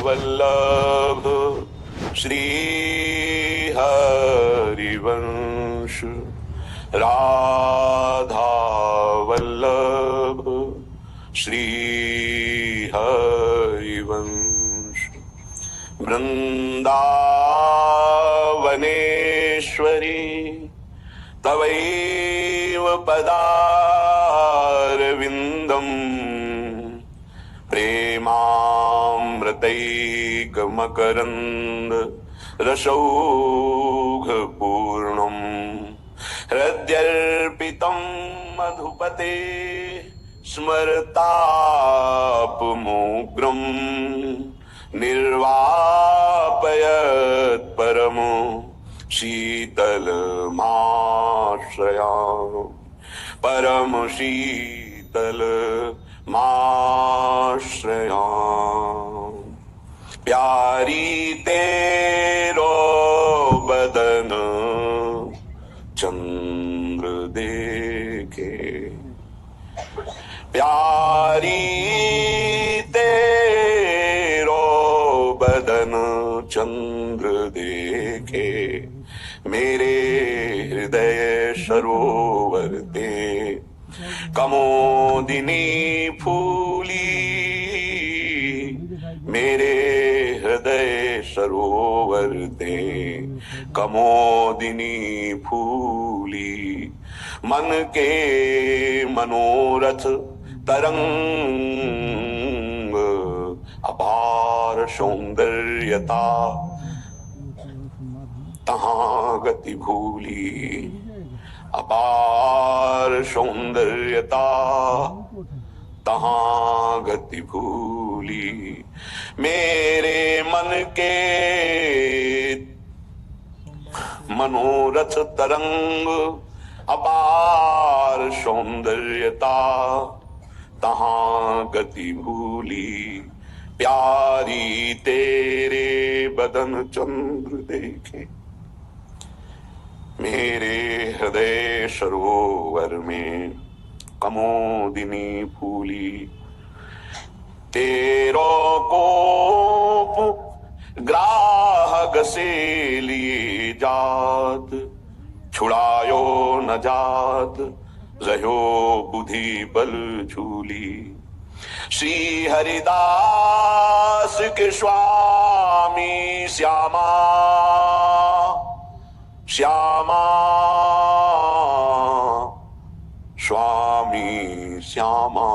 वल्लभ श्री हरिवंश राधा वल्लभ श्री हरिवंश वृंदावनेश्वरी तवैव पदारविन्दम् प्रेमामृतैकमकरन्द रसौघपूर्णम् हृद्यर्पितं मधुपते स्मरतापमुग्रम् निर्वापयत् परमो शीतलमाश्रयामि परम शीतलमाश्रयामि। प्यारी तेरो बदन चंद्र देखे, प्यारी तेरो बदन चंद्र देखे, मेरे हृदय सरोवर ते कमोदिनी फूली, मेरे हृदय सरोवर ते कमोदिनी फूली। मन के मनोरथ तरंग अपार सौंदर्यता तहाँ गति भूली, अपार सौंदर्यता तहाँ गति भूली। मेरे मन के मनोरथ तरंग अपार सौंदर्यता तहाँ गति भूली। प्यारी तेरे बदन चंद्र देखे, मेरे हृदय सरोवर में कमोदिनी फूली। तेरो कोप ग्राहक से लिए जात, छुड़ायो न जात रहो बुद्धि बल झूली। श्री हरिदास के स्वामी श्यामा श्यामा स्वामी श्यामा,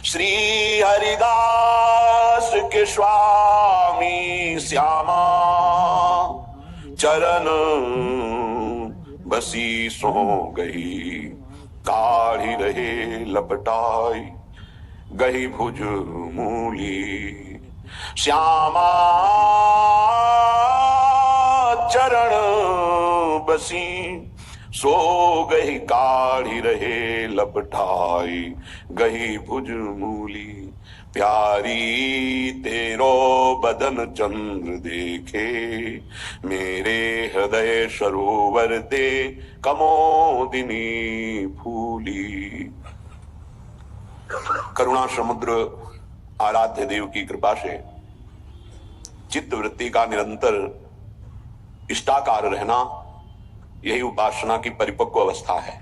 श्री हरिदास के स्वामी श्यामा चरण बसी सो गई, काढ़ी रहे लपटाई गही भुज मूली। श्यामा चरण बसी सो गही, काढ़ी रहे लपटाई गही भुज मूली। प्यारी तेरो बदन चंद्र देखे, मेरे हृदय सरोवर दे कमोदिनी फूली। करुणा समुद्र आराध्य देव की कृपा से चित्त वृत्ति का निरंतर इष्टाकार रहना, यही उपासना की परिपक्व अवस्था है।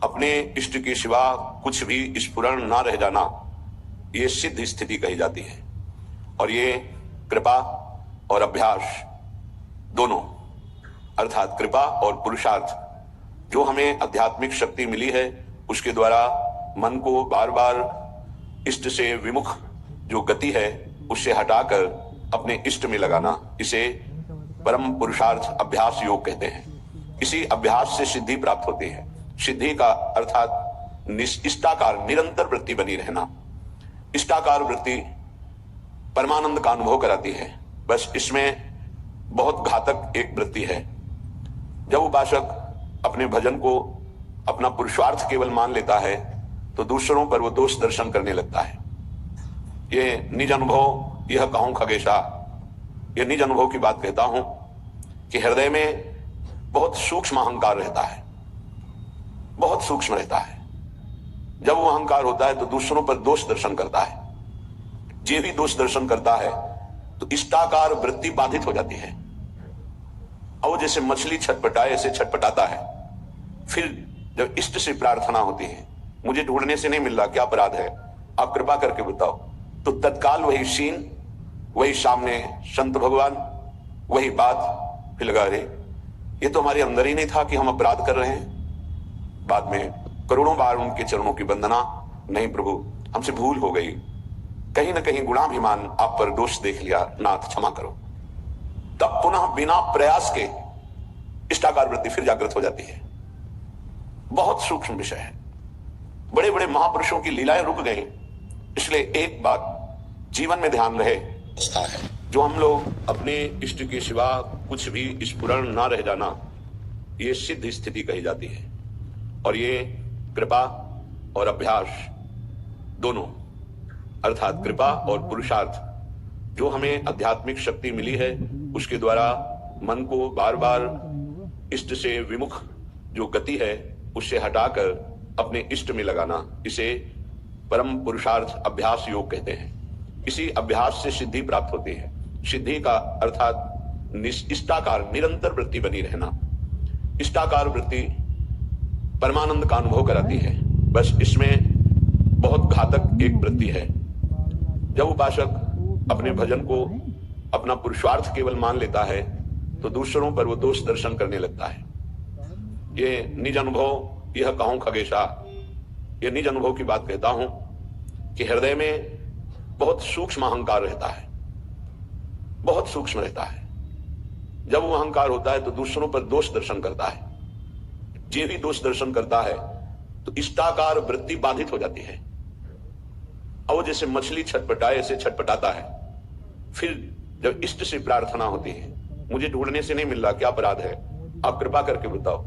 अपने इष्ट के सिवा कुछ भी स्फुरण ना रह जाना, ये सिद्ध स्थिति कही जाती है। और ये कृपा और अभ्यास दोनों, अर्थात कृपा और पुरुषार्थ, जो हमें आध्यात्मिक शक्ति मिली है, उसके द्वारा मन को बार बार इष्ट से विमुख जो गति है उससे हटाकर अपने इष्ट में लगाना, इसे परम पुरुषार्थ अभ्यास योग कहते हैं। इसी अभ्यास से सिद्धि प्राप्त होती है। सिद्धि का अर्थात इष्टाकार निरंतर वृत्ति बनी रहना। इष्टाकार वृत्ति परमानंद का अनुभव कराती है। बस इसमें बहुत घातक एक वृत्ति है। जब उपासक अपने भजन को अपना पुरुषार्थ केवल मान लेता है तो दूसरों पर वो दोष दर्शन करने लगता है। ये निज अनुभव, यह कहूं खगेशा, ये निज अनुभव की बात कहता हूं कि हृदय में बहुत सूक्ष्म अहंकार रहता है, बहुत सूक्ष्म रहता है। जब वो अहंकार होता है तो दूसरों पर दोष दर्शन करता है। जे भी दोष दर्शन करता है तो इष्टाकार वृत्ति बाधित हो जाती है। और वो जैसे मछली छटपटाए ऐसे छटपटाता है। फिर जब इष्ट से प्रार्थना होती है, मुझे ढूंढने से नहीं मिल रहा, क्या अपराध है, आप कृपा करके बताओ, तो तत्काल वही सीन, वही सामने संत भगवान, वही बात, फिर लगा, अरे ये तो हमारे अंदर ही नहीं था कि हम अपराध कर रहे हैं। बाद में करोड़ों बार उनके चरणों की वंदना, नहीं प्रभु हमसे भूल हो गई, कहीं ना कहीं गुणाभिमान आप पर दोष देख लिया, नाथ क्षमा करो। तब पुनः बिना प्रयास के इष्टाकार वृत्ति फिर जागृत हो जाती है। बहुत सूक्ष्म विषय है। बड़े बड़े महापुरुषों की लीलाएं रुक गई, इसलिए एक बात जीवन में ध्यान रहे, जो हम लोग अपने इष्ट के सिवा कुछ भी स्फुरण ना रह जाना, ये सिद्ध स्थिति कही जाती है। और ये कृपा और अभ्यास दोनों, अर्थात कृपा और पुरुषार्थ, जो हमें आध्यात्मिक शक्ति मिली है, उसके द्वारा मन को बार बार इष्ट से विमुख जो गति है उससे हटाकर अपने इष्ट में लगाना, इसे परम पुरुषार्थ अभ्यास योग कहते हैं। इसी अभ्यास से सिद्धि प्राप्त होती है। सिद्धि का अर्थात इष्टाकार निरंतर वृत्ति बनी रहना। इष्टाकार वृत्ति परमानंद का अनुभव कराती है। बस इसमें बहुत घातक एक वृत्ति है। जब उपासक अपने भजन को अपना पुरुषार्थ केवल मान लेता है तो दूसरों पर वो दोष दर्शन करने लगता है। ये निज अनुभव, यह कहूं खगेशा, ये निज अनुभव की बात कहता हूं कि हृदय में बहुत सूक्ष्म अहंकार रहता है, बहुत सूक्ष्म रहता है। जब वो अहंकार होता है तो दूसरों पर दोष दर्शन करता है। जे भी दोष दर्शन करता है तो इष्टाकार वृत्ति बाधित हो जाती है। और वो जैसे मछली छटपटाए ऐसे छटपटाता है। फिर जब इष्ट से प्रार्थना होती है, मुझे ढूंढने से नहीं मिल रहा, क्या अपराध है, आप कृपा करके बताओ,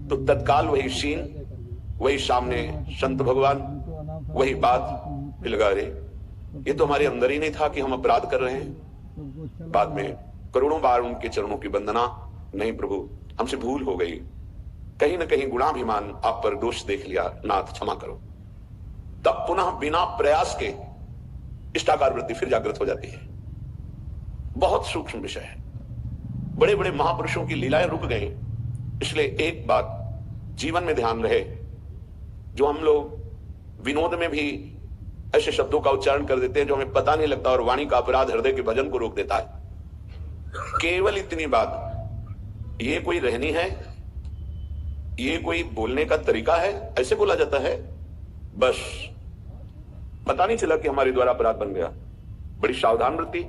तो तत्काल वही सीन, वही सामने संत भगवान, वही बात, फिर लगा, अरे ये तो हमारे अंदर ही नहीं था कि हम अपराध कर रहे हैं। बाद में करोड़ों बार उनके चरणों की वंदना, नहीं प्रभु हमसे भूल हो गई, कहीं ना कहीं गुणाभिमान आप पर दोष देख लिया, नाथ क्षमा करो। तब पुनः बिना प्रयास के इष्टाकार वृत्ति फिर जागृत हो जाती है। बहुत सूक्ष्म विषय है। बड़े बड़े महापुरुषों की लीलाएं रुक गई, इसलिए एक बात जीवन में ध्यान रहे, जो हम लोग विनोद में भी ऐसे शब्दों का उच्चारण कर देते हैं जो हमें पता नहीं लगता, और वाणी का अपराध हृदय के भजन को रोक देता है। केवल इतनी बात, ये कोई रहनी है, ये कोई बोलने का तरीका है, ऐसे बोला जाता है, बस पता नहीं चला कि हमारे द्वारा अपराध बन गया। बड़ी सावधान वृत्ति,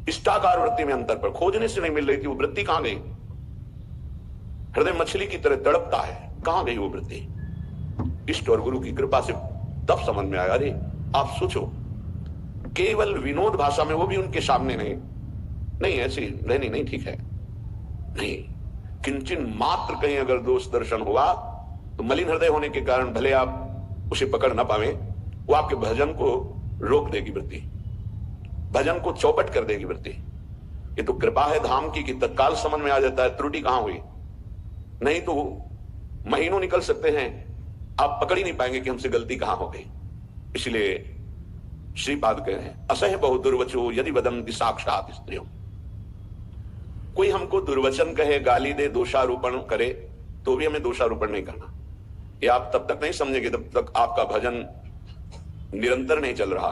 इष्टाकार वृत्ति में अंतर पर खोजने से नहीं मिल रही थी। वो वृत्ति कहां गई? हृदय मछली की तरह तड़पता है, कहां गई वो वृत्ति? इष्ट और गुरु की कृपा से तब समझ में आया, अरे आप सोचो, केवल विनोद भाषा में, वो भी उनके सामने नहीं ऐसी रहनी नहीं ठीक है, नहीं, किंचन मात्र कहीं अगर दोष दर्शन हुआ तो मलिन हृदय होने के कारण भले आप उसे पकड़ ना पावे, वो आपके भजन को रोक देगी वृत्ति, भजन को चौपट कर देगी वृत्ति। ये तो कृपा है धाम की कि तत्काल समझ में आ जाता है त्रुटि कहां हुई, नहीं तो महीनों निकल सकते हैं, आप पकड़ ही नहीं पाएंगे कि हमसे गलती कहां हो गई। इसलिए श्रीपाद कह रहे हैं, असह्य बहु दुर्वचो यदि वदन्ति साक्षात स्त्रियों। कोई हमको दुर्वचन कहे, गाली दे, दोषारोपण करे, तो भी हमें दोषारोपण नहीं करना। ये आप तब तक नहीं समझेंगे जब तक आपका भजन निरंतर नहीं चल रहा।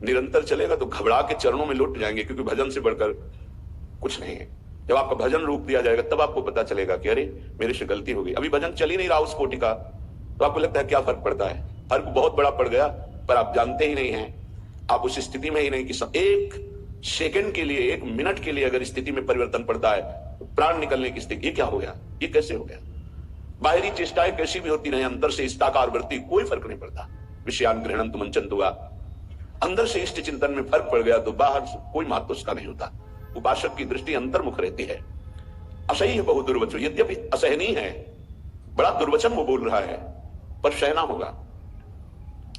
निरंतर चलेगा तो घबरा के चरणों में लुट जाएंगे, क्योंकि भजन से बढ़कर कुछ नहीं है। जब आपका भजन रोक दिया जाएगा तब आपको पता चलेगा कि अरे मेरे से गलती हो गई। अभी भजन चल ही नहीं रहा उस कोटि का, तो आपको लगता है क्या फर्क पड़ता है? फर्क बहुत बड़ा पड़ गया, पर आप जानते ही नहीं हैं, आप उस स्थिति में ही नहीं कि एक सेकंड के लिए, एक मिनट के लिए अगर स्थिति में परिवर्तन पड़ता है तो प्राण निकलने की स्थिति। ये क्या हो गया, ये कैसे हो गया? बाहरी चेष्टाएं कैसी भी होती रहे, अंतर से इष्टाकार वृत्ति कोई फर्क नहीं पड़ता। विषयान ग्रहणं तु मंचन हुआ, अंदर से इष्ट चिंतन में फर्क पड़ गया तो बाहर से कोई महत्व उसका नहीं होता। उपासक की दृष्टि अंतर्मुख रहती है। असह्य बहु दुर्वचो, यद्यपि असहनीय है, बड़ा दुर्वचन वो बोल रहा है, पर सहना होगा।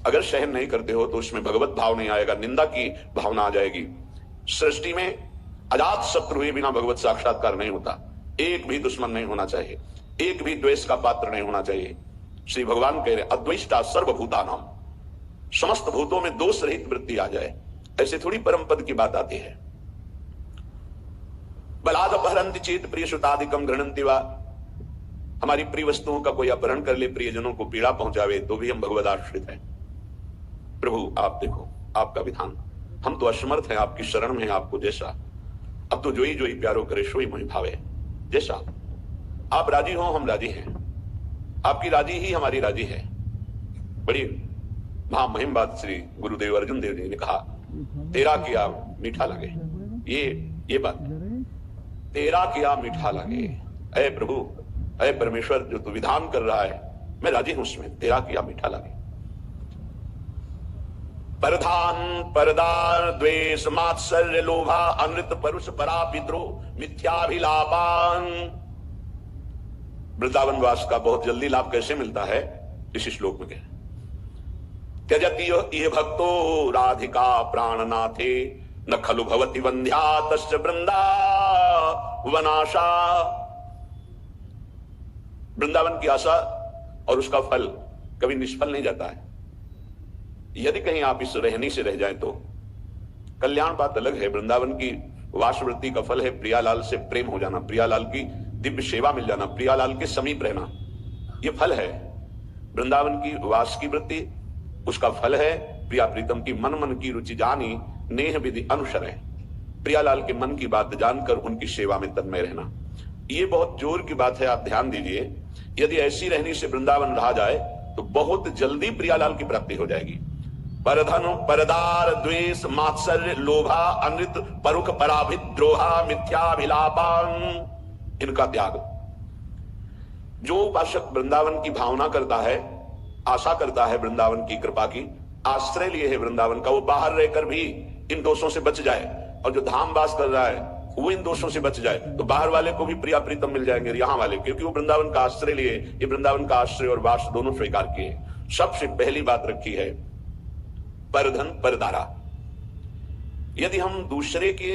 अगर सहन नहीं करते हो तो उसमें भगवत भाव नहीं आएगा, निंदा की भावना आ जाएगी। सृष्टि में अजात शत्रु हुए बिना भगवत साक्षात्कार नहीं होता। एक भी दुश्मन नहीं होना चाहिए, एक भी द्वेष का पात्र नहीं होना चाहिए। श्री भगवान कह रहे अद्वेष्टा सर्वभूतानाम, समस्त भूतों में दोष रहित वृत्ति आ जाए, ऐसे थोड़ी परम पद की बात आती है। बलाद अपहरंति चेत प्रिय सुतादिकम घृणंति वा, हमारी प्रिय वस्तुओं का कोई अपहरण कर ले, प्रियजनों को पीड़ा पहुंचावे, तो भी हम भगवदाश्रित हैं। प्रभु आप देखो आपका विधान, हम तो असमर्थ हैं, आपकी शरण में आपको जैसा। अब तो जोई जोई प्यारो करे सोई मोहि भावे, जैसा आप राजी हो हम राजी हैं, आपकी राजी ही हमारी राजी है। बड़ी महामहिम बात श्री गुरुदेव अर्जुन देव जी ने कहा, तेरा किया मीठा लगे। ये बात तेरा किया मीठा लगे। ऐ प्रभु, ऐ परमेश्वर, जो तू विधान कर रहा है मैं राजी हूं उसमें, तेरा किया मीठा लगे। परधान परदार द्वेष मात्सर्य लोभा अनृत परुष परापिद्रोह मिथ्याभिलापान। वृंदावन वास का बहुत जल्दी लाभ कैसे मिलता है, इस श्लोक में क्या त्यजति इह भक्तो राधिका प्राणनाथे न खलु भवति वंध्या तस्य वृंदावनाशा। वृंदावन की आशा और उसका फल कभी निष्फल नहीं जाता है। यदि कहीं आप इस रहनी से रह जाएं तो कल्याण बात अलग है। वृंदावन की वासवृत्ति का फल है प्रियालाल से प्रेम हो जाना, प्रियालाल की दिव्य सेवा मिल जाना, प्रियालाल के समीप रहना, यह फल है। वृंदावन की वास की वृत्ति, उसका फल है प्रिया प्रीतम की मन मन की रुचि जानी नेह विधि अनुसर है, प्रियालाल के मन की बात जानकर उनकी सेवा में तन्मय रहना। ये बहुत जोर की बात है, आप ध्यान दीजिए। यदि ऐसी रहनी से वृंदावन रहा जाए तो बहुत जल्दी प्रियालाल की प्राप्ति हो जाएगी। परधन परदार द्वेष मात्सर्य लोभा अनृत परुख पराभिद्रोहा मिथ्याभिलापान, इनका त्याग। जो उपासक वृंदावन की भावना करता है, आशा करता है वृंदावन की कृपा की, आश्रय लिए है वृंदावन का, वो बाहर रहकर भी इन दोषों से बच जाए, और जो धाम वास कर रहा है वो इन दोषों से बच जाए, तो बाहर वाले को भी प्रिया प्रीतम मिल जाएंगे यहाँ वाले, क्योंकि वो वृंदावन का आश्रय लिए, ये वृंदावन का आश्रय और वास दोनों स्वीकार किए। सबसे पहली बात रखी है परधन परदारा। यदि हम दूसरे के